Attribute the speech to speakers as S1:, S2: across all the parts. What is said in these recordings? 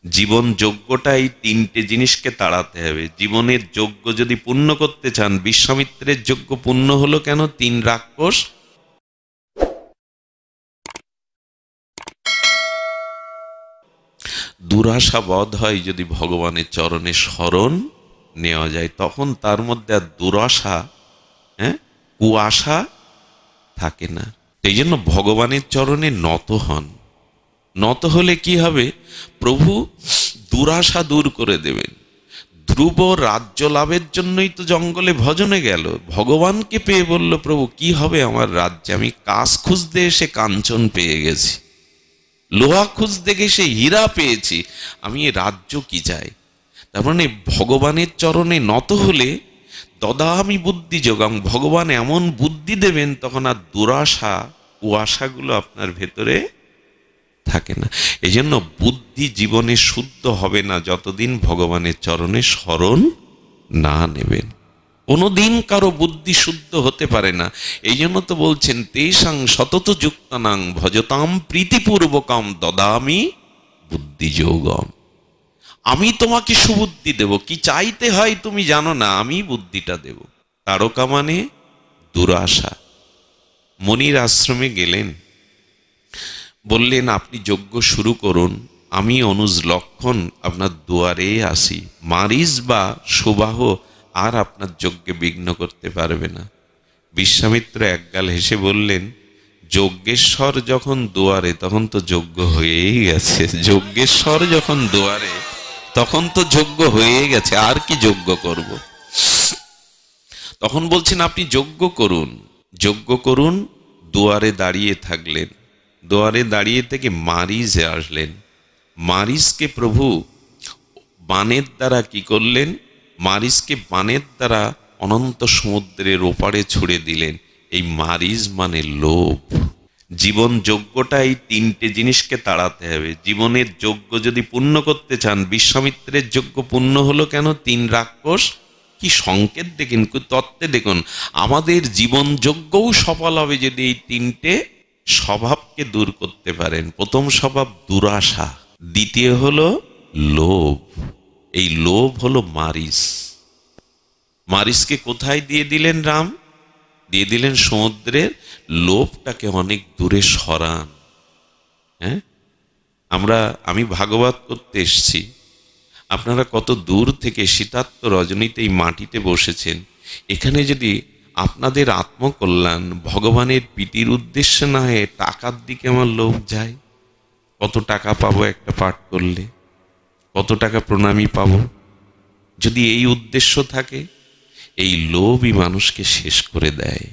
S1: জীবন যজ্ঞটা এই তিনটে জিনিসকে তাড়াতে হবে। জীবনের যজ্ঞ যদি পূর্ণ করতে চান, বিশ্বামিত্রের যজ্ঞ পূর্ণ হলো কেন? তিন রাক্ষস দুরাশা বধ হয় যদি ভগবানের চরণে শরণ নেওয়া যায়, তখন তার মধ্যে আর দুরাশা, কুয়াশা থাকে না। এই জন্য ভগবানের চরণে নত হন। নত হলে কি হবে? প্রভু দুরাশা দূর করে দেবেন। ধ্রুব রাজ্য লাভের জন্যই তো জঙ্গলে ভজনে গেল, ভগবানকে পেয়ে বলল, প্রভু কি হবে আমার রাজ্যে? আমি কাশ খুঁজতে এসে কাঞ্চন পেয়ে গেছি, লোহা খুঁজতে গেছে হীরা পেয়েছি, আমি এ রাজ্য কি চাই? তার মানে ভগবানের চরণে নত হলে দদামি বুদ্ধি যোগাং, ভগবান এমন বুদ্ধি দেবেন, তখন আর দুরাশা কুয়াশাগুলো আপনার ভেতরে থাকে না। এই জন্য বুদ্ধি জীবনে শুদ্ধ হবে না যতদিন ভগবানের চরণে শরণ না নেবেন। কোনোদিন কারো বুদ্ধি শুদ্ধ হতে পারে না। এই জন্য তো বলছেন, তেষাং সতত যুক্তানাং ভজতাম প্রীতিপূর্বকম দদামি বুদ্ধি যোগম। আমি তোমাকে সুবুদ্ধি দেব, কি চাইতে হয় তুমি জানো না, আমি বুদ্ধিটা দেব। তারকা মানে দুরাশা। মনির আশ্রমে গেলেন, বললেন আপনি যজ্ঞ শুরু করুন, আমি অনুজ লক্ষণ আপনার দুয়ারে আসি। মারিচ বা সুবাহ আর আপনার যজ্ঞে বিঘ্ন করতে পারবে না। বিশ্বামিত্র একগাল হেসে বললেন, যজ্ঞেশ্বর যখন দুয়ারে তখন তো যজ্ঞ হয়েই গেছে। যজ্ঞেশ্বর যখন দুয়ারে তখন তো যজ্ঞ হয়ে গেছে, আর কি যজ্ঞ করব? তখন বলছেন আপনি যজ্ঞ করুন, যজ্ঞ করুন। দুয়ারে দাঁড়িয়ে থাকলেন, দুয়ারে দাঁড়িয়ে থেকে মারিচে আসলেন। মারিচকে প্রভু বাণের দ্বারা কি করলেন? মারিচকে বাণের দ্বারা অনন্ত সমুদ্রের ওপারে ছুড়ে দিলেন। এই মারিচ মানে লোভ। জীবন যজ্ঞটা এই তিনটে জিনিসকে তাড়াতে হবে। জীবনের যজ্ঞ যদি পূর্ণ করতে চান, বিশ্বামিত্রের যজ্ঞ পূর্ণ হলো কেন? তিন রাক্ষস কি সংকেত দেখুন, তত্ত্বে দেখুন। আমাদের জীবন যজ্ঞও সফল হবে যদি এই তিনটে স্বভাবকে দূর করতে পারেন। প্রথম স্বভাব দুরাশা, দ্বিতীয় হলো লোভ। এই লোভ হলো মারিচ। মারিচকে কোথায় দিয়ে দিলেন রাম? দিয়ে দিলেন সমুদ্রের। লোভটাকে অনেক দূরে সরান। হ্যাঁ, আমি ভাগবত করতে এসছি, আপনারা কত দূর থেকে শীতার্ত রজনীতে এই মাটিতে বসেছেন। এখানে যদি আপনাদের আত্মকল্যাণ ভগবানের প্রীতির উদ্দেশ্যে না হয়ে টাকার দিকে আমার লোভ যায়, কত টাকা পাবো একটা পাঠ করলে, কত টাকা প্রণামী পাবো, যদি এই উদ্দেশ্য থাকে, এই লোভই মানুষকে শেষ করে দেয়।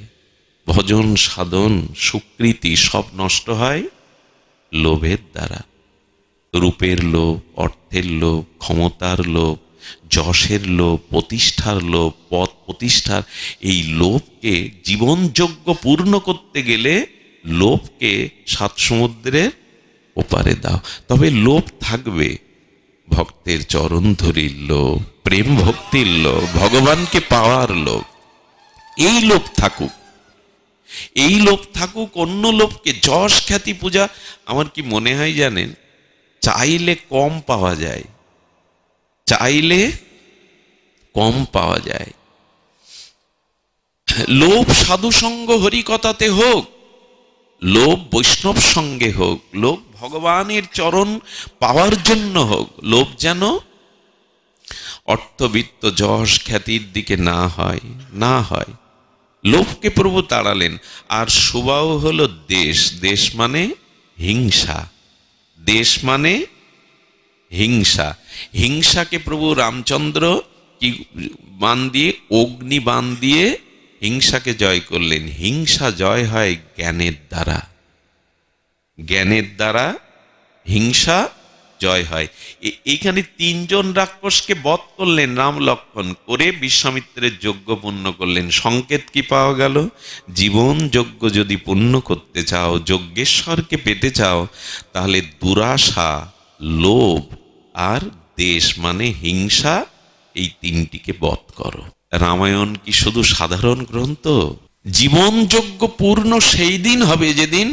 S1: ভজন সাধন সুকৃতি সব নষ্ট হয় লোভের দ্বারা। রূপের লোভ, অর্থের লোভ, ক্ষমতার লোভ, যশের লোভ, প্রতিষ্ঠার লোভ, পদ প্রতিষ্ঠার, এই লোভকে জীবনযোগ্য পূর্ণ করতে গেলে লোভকে সাত সমুদ্রের ওপারে দাও। তবে লোভ থাকবে, ভক্তের চরণ ধরির লোভ, প্রেম ভক্তির লোভ, ভগবানকে পাওয়ার লোভ, এই লোভ থাকুক। এই লোভ থাকুক, অন্য লোভকে যশ খ্যাতি পূজা, আমার কি মনে হয় জানেন, চাইলে কম পাওয়া যায়, চাইলে কম পাওয়া যায়। লোভ সাধুসঙ্গ হরিকথাতে হোক, লোভ বৈষ্ণব সঙ্গে হোক, লোভ ভগবানের চরণ পাওয়ার জন্য হোক, লোভ যেন অর্থবিত্ত যশ খ্যাতির দিকে না হয়। লোভকে প্রভু তাড়ালেন। আর সুবাহ হলো দেশ। দেশ মানে হিংসা, দেশ মানে হিংসা। হিংসাকে প্রভু রামচন্দ্র কি বান দিয়ে, অগ্নি বান দিয়ে হিংসাকে জয় করলেন। হিংসা জয় হয় জ্ঞানের দ্বারা, জ্ঞানের দ্বারা হিংসা জয় হয়। এইখানে তিনজন রাক্ষসকে বধ করলেন রাম লক্ষ্মণ, করে বিশ্বামিত্রের যজ্ঞ পূর্ণ করলেন। সংকেত কি পাওয়া গেল? জীবন যজ্ঞ যদি পূর্ণ করতে চাও, যজ্ঞেশ্বরকে পেতে চাও, তাহলে দুরাশা, লোভ আর দেশ মানে হিংসা, এই তিনটিকে বধ করো। রামায়ণ কি শুধু সাধারণ গ্রন্থ? জীবন যজ্ঞ পূর্ণ সেই দিন হবে যেদিন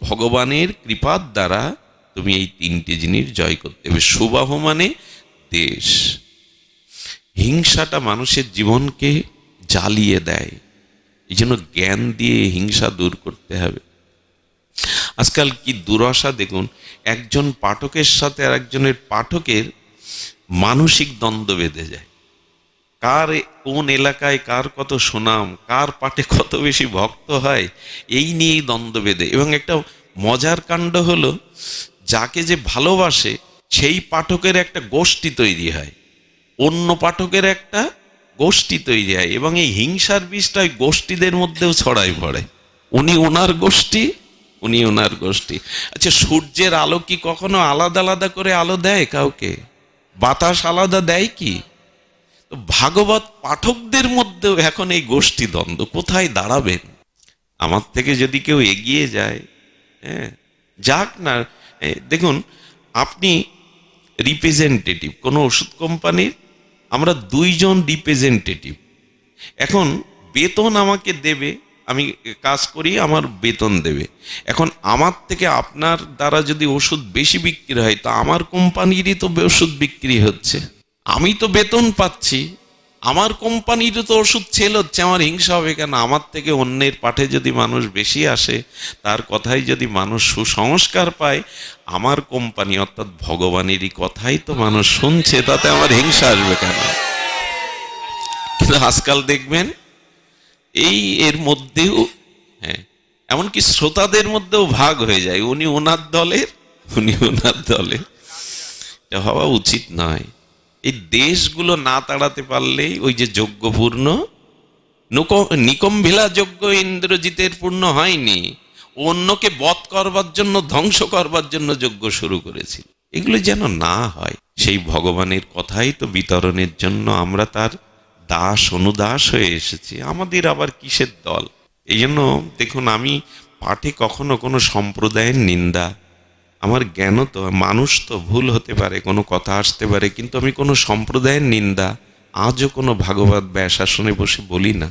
S1: ভগবানের কৃপার দ্বারা তুমি এই তিনটি জিনিস জয় করতে হবে। সুবাহ মানে দেশ। হিংসাটা মানুষের জীবনকে জ্বালিয়ে দেয়, এই জন্য জ্ঞান দিয়ে হিংসা দূর করতে হবে। আজকাল কি দুর্দশা দেখুন, একজন পাঠকের সাথে আর একজনের পাঠকের মানসিক দ্বন্দ্ব বেঁধে যায়। কার কোন এলাকায় কার কত সুনাম, কার পাঠে কত বেশি ভক্ত হয়, এই নিয়েই দ্বন্দ্ব বেঁধে। এবং একটা মজার কাণ্ড হলো, যাকে যে ভালোবাসে সেই পাঠকের একটা গোষ্ঠী তৈরি হয়, অন্য পাঠকের একটা গোষ্ঠী তৈরি হয়, এবং এই হিংসার বিষটা ওই গোষ্ঠীদের মধ্যেও ছড়াই পড়ে। উনি ওনার গোষ্ঠী, উনি ওনার গোষ্ঠী। আচ্ছা, সূর্যের আলো কি কখনো আলাদা আলাদা করে আলো দেয় কাউকে? বাতাস আলাদা দেয় কি? তো ভাগবত পাঠকদের মধ্যেও এখন এই গোষ্ঠী দ্বন্দ্ব, কোথায় দাঁড়াবেন? আমার থেকে যদি কেউ এগিয়ে যায়, হ্যাঁ যাক না। দেখুন, আপনি রিপ্রেজেন্টেটিভ কোনো ওষুধ কোম্পানির, আমরা দুইজন রিপ্রেজেন্টেটিভ। এখন বেতন আমাকে দেবে, আমি কাজ করি, আমার বেতন দেবে। এখন আমার থেকে আপনার দ্বারা যদি ওষুধ বেশি বিক্রি হয়, তো আমার কোম্পানিরই তো ওষুধ বিক্রি হচ্ছে, আমি তো বেতন পাচ্ছি, আমার কোম্পানিরও তো ওষুধ সেল হচ্ছে, আমার হিংসা হবে কেন? আমার থেকে অন্যের পাঠে যদি মানুষ বেশি আসে, তার কথাই যদি মানুষ সুসংস্কার পায়, আমার কোম্পানি অর্থাৎ ভগবানেরই কথাই তো মানুষ শুনছে, তাতে আমার হিংসা আসবে কেন? কিন্তু আজকাল দেখবেন এই এর মধ্যেও, হ্যাঁ, এমনকি শ্রোতাদের মধ্যেও ভাগ হয়ে যায়, উনি ওনার দলের, উনি ওনার দলের। এটা হওয়া উচিত নয়। এই দেশগুলো না তাড়াতে পারলেই, ওই যে যজ্ঞপূর্ণ নিকম্ভিলা যজ্ঞ ইন্দ্রজিতের পূর্ণ হয়নি, অন্যকে বধ করবার জন্য, ধ্বংস করবার জন্য যজ্ঞ শুরু করেছিল। এগুলো যেন না হয়, সেই ভগবানের কথাই তো বিতরণের জন্য আমরা তার দাস অনুদাস হয়ে এসেছি। আমাদের আবার কিসের দল? এই জন্য দেখুন, আমি পাঠে কখনো কোনো সম্প্রদায়ের নিন্দা, আমার জ্ঞানও তো, মানুষ তো ভুল হতে পারে, কোনো কথা আসতে পারে, কিন্তু আমি কোনো সম্প্রদায়ের নিন্দা আজও কোনো ভাগবত ব্যাসাসনে বসে বলি না।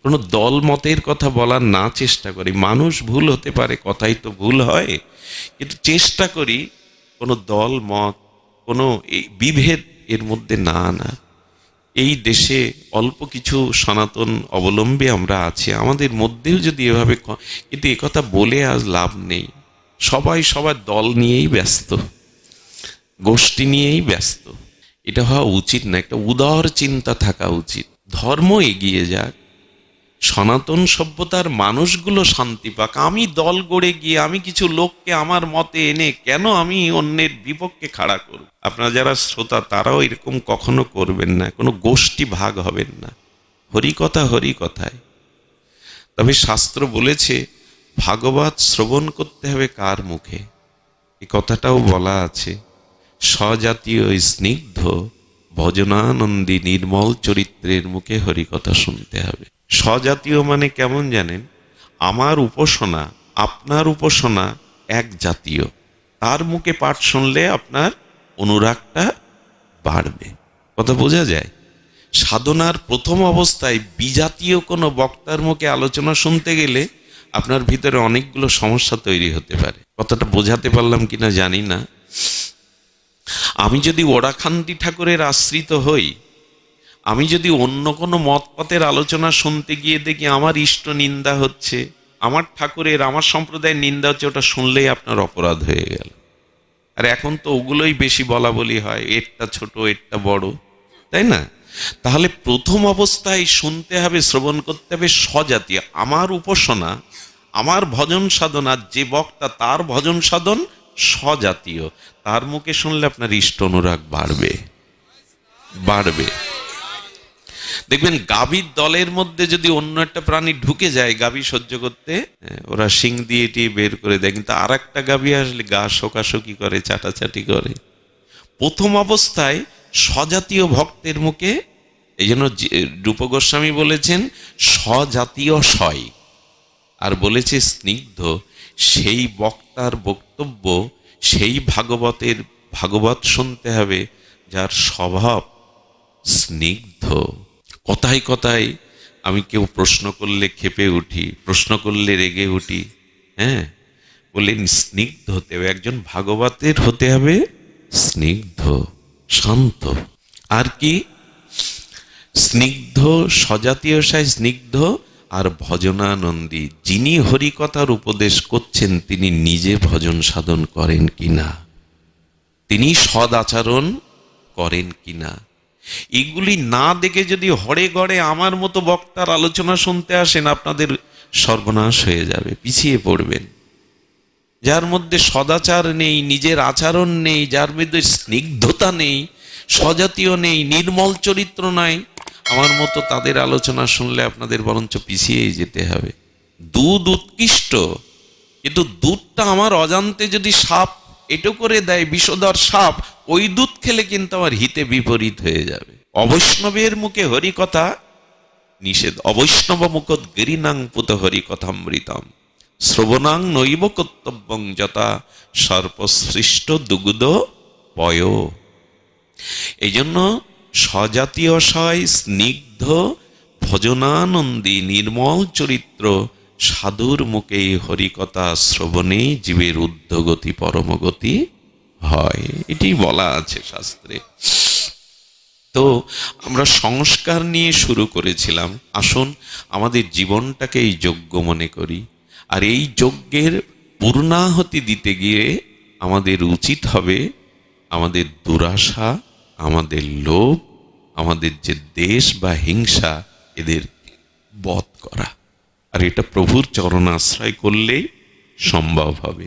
S1: কোনো দল মতের কথা বলার না চেষ্টা করি। মানুষ ভুল হতে পারে, কথাই তো ভুল হয়, কিন্তু চেষ্টা করি কোনো দল মত, কোনো বিভেদ এর মধ্যে না আনা। এই দেশে অল্প কিছু সনাতন অবলম্বী আমরা আছি, আমাদের মধ্যেও যদি এভাবে, কিন্তু একথা বলে আজ লাভ নেই। সবাই সবার দল নিয়েই ব্যস্ত, গোষ্ঠী নিয়েই ব্যস্ত। এটা হওয়া উচিত না। একটা উদার চিন্তা থাকা উচিত। ধর্ম এগিয়ে যাক, সনাতন সভ্যতার মানুষগুলো শান্তি পাক। আমি দল গড়ে গিয়ে আমি কিছু লোককে আমার মতে এনে কেন আমি অন্যের বিপক্ষে খাড়া করব? আপনারা যারা শ্রোতা, তারাও এরকম কখনো করবেন না, কোনো গোষ্ঠী ভাগ হবেন না। হরিকথা হরিকথায়। তবে শাস্ত্র বলেছে ভাগবত শ্রবণ করতে হবে কার মুখে? এই কথাটাও বলা আছে, স্বজাতীয় স্নিগ্ধ ভজনানন্দী নির্মল চরিত্রের মুখে হরিকথা শুনতে হবে। স্বজাতীয় মানে কেমন জানেন? আমার উপাসনা, আপনার উপাসনা এক জাতীয়, তার মুখে পাঠ শুনলে আপনার অনুরাগটা বাড়বে। কথা বোঝা যায়? সাধনার প্রথম অবস্থায় বিজাতীয় কোনো বক্তার মুখে আলোচনা শুনতে গেলে আপনার ভিতরে অনেকগুলো সমস্যা তৈরি হতে পারে। কথাটা বোঝাতে পারলাম কিনা জানি না। আমি যদি ওরাকান্তি ঠাকুরের আশ্রিত হই, আমি যদি অন্য কোনো মতপথের আলোচনা শুনতে গিয়ে দেখি আমার ইষ্ট নিন্দা হচ্ছে, আমার ঠাকুরের, আমার সম্প্রদায়ের নিন্দা হচ্ছে, ওটা শুনলেই আপনার অপরাধ হয়ে গেল। আর এখন তো ওগুলোই বেশি বলা বলি হয়, এরটা ছোট এরটা বড়, তাই না? তাহলে প্রথম অবস্থায় শুনতে হবে, শ্রবণ করতে হবে স্বজাতীয়। আমার উপাসনা, আমার ভজন সাধনা, যে বক্তা তার ভজন সাধন স্বজাতীয়, তার মুখে শুনলে আপনার ইষ্ট অনুরাগ বাড়বে, বাড়বে। দেখবেন গাভীর দলের মধ্যে যদি অন্য একটা প্রাণী ঢুকে যায়, গাভী সহ্য করতে ওরা শিং দিয়ে এটি বের করে দেয়, কিন্তু আর একটা গাভী আসলে গা শোকাশোকি করে, চাটাচাটি করে। প্রথম অবস্থায় স্বজাতীয় ভক্তের মুখে, এই জন্য রূপ গোস্বামী বলেছেন স্বজাতীয় সয়, আর বলেছে স্নিগ্ধ। সেই বক্তার বক্তব্য, সেই ভাগবতের ভাগবত শুনতে হবে যার স্বভাব স্নিগ্ধ। কথায় কথায় আমি কেউ প্রশ্ন করলে ক্ষেপে উঠি, প্রশ্ন করলে রেগে উঠি, হ্যাঁ, বললেন স্নিগ্ধ হতে হবে, একজন ভাগবতের হতে হবে স্নিগ্ধ, শান্ত। আর কি? স্নিগ্ধ, সজাতীয় সায় স্নিগ্ধ, আর ভজনানন্দী। যিনি হরিকথার উপদেশ করছেন তিনি নিজে ভজন সাধন করেন কিনা, তিনি সদ আচরণ করেন কিনা, এগুলি না দেখে যদি হরে গড়ে আমার মতো বক্তার আলোচনা শুনতে আসেন, আপনাদের সর্বনাশ হয়ে যাবে, পিছিয়ে পড়বেন। যার মধ্যে সদাচার নেই, নিজের আচরণ নেই, যার মধ্যে স্নিগ্ধতা নেই, সজাতীয় নেই, নির্মল চরিত্র নাই, আমার মতো তাদের আলোচনা শুনলে আপনাদের বরঞ্চ পিছিয়েই যেতে হবে। দুধ উৎকৃষ্ট, কিন্তু দুধটা আমার অজান্তে যদি সাপ এটো করে দেয়, বিষধর সাপ, ওই দুধ খেলে কিন্তু আমার হিতে বিপরীত হয়ে যাবে। অবৈষ্ণবের মুখে হরিকথা নিষেধ। অবৈষ্ণব মুখত গিরিনাং পুত হরিকথামৃতম শ্রবণাং নৈব কর্তব্যং যথা সর্পসৃষ্ট দুগ্ধ পয়। এই জন্য সজাতীয় সয় স্নিগ্ধ ভজনানন্দী নির্মল চরিত্র সাধুর মুখে হরিকথা শ্রবণে জীবের ঊর্ধ্বগতি পরমগতি হয়, এটি বলা আছে শাস্ত্রে। তো আমরা সংস্কার নিয়ে শুরু করেছিলাম। আসুন আমাদের জীবনটাকে এই যজ্ঞ মনে করি, আর এই যজ্ঞের পূর্ণাহতি দিতে গিয়ে আমাদের উচিত হবে আমাদের দুরাশা, আমাদের লোভ, আমাদের যে দেশ বা হিংসা, এদের বধ করা। আর এটা প্রভুর চরণাশ্রয় করলেই সম্ভব হবে।